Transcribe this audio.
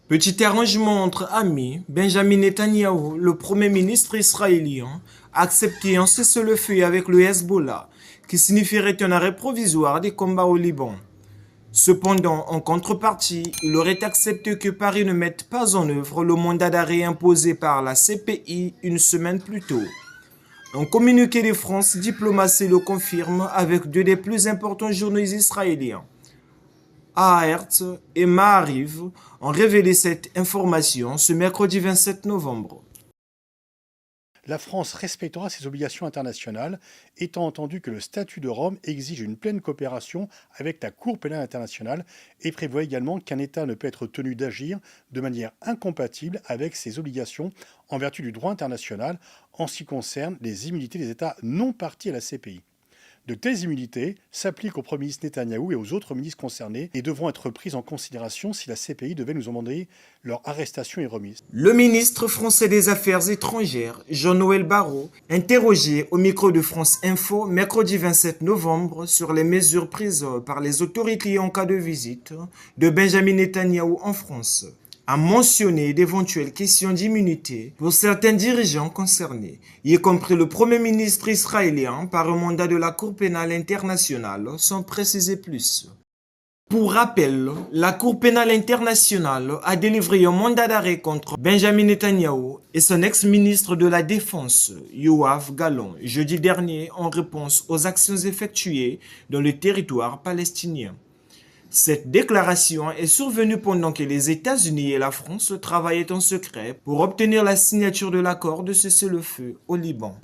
Petit arrangement entre amis, Benjamin Netanyahou, le premier ministre israélien, a accepté un cessez-le-feu avec le Hezbollah, qui signifierait un arrêt provisoire des combats au Liban. Cependant, en contrepartie, il aurait accepté que Paris ne mette pas en œuvre le mandat d'arrêt imposé par la CPI une semaine plus tôt. Un communiqué de France Diplomatie le confirme avec deux des plus importants journaux israéliens. Haaretz et Maariv ont révélé cette information ce mercredi 27 novembre. La France respectera ses obligations internationales, étant entendu que le statut de Rome exige une pleine coopération avec la Cour pénale internationale et prévoit également qu'un État ne peut être tenu d'agir de manière incompatible avec ses obligations en vertu du droit international en ce qui concerne les immunités des États non partis à la CPI. De telles immunités s'appliquent au Premier ministre Netanyahou et aux autres ministres concernés et devront être prises en considération si la CPI devait nous demander leur arrestation et remise. Le ministre français des Affaires étrangères, Jean-Noël Barrot, interrogé au micro de France Info mercredi 27 novembre sur les mesures prises par les autorités en cas de visite de Benjamin Netanyahou en France, a mentionné d'éventuelles questions d'immunité pour certains dirigeants concernés, y compris le Premier ministre israélien par un mandat de la Cour pénale internationale, sans préciser plus. Pour rappel, la Cour pénale internationale a délivré un mandat d'arrêt contre Benjamin Netanyahou et son ex-ministre de la Défense, Yoav Gallant, jeudi dernier en réponse aux actions effectuées dans le territoire palestinien. Cette déclaration est survenue pendant que les États-Unis et la France travaillaient en secret pour obtenir la signature de l'accord de cessez-le-feu au Liban.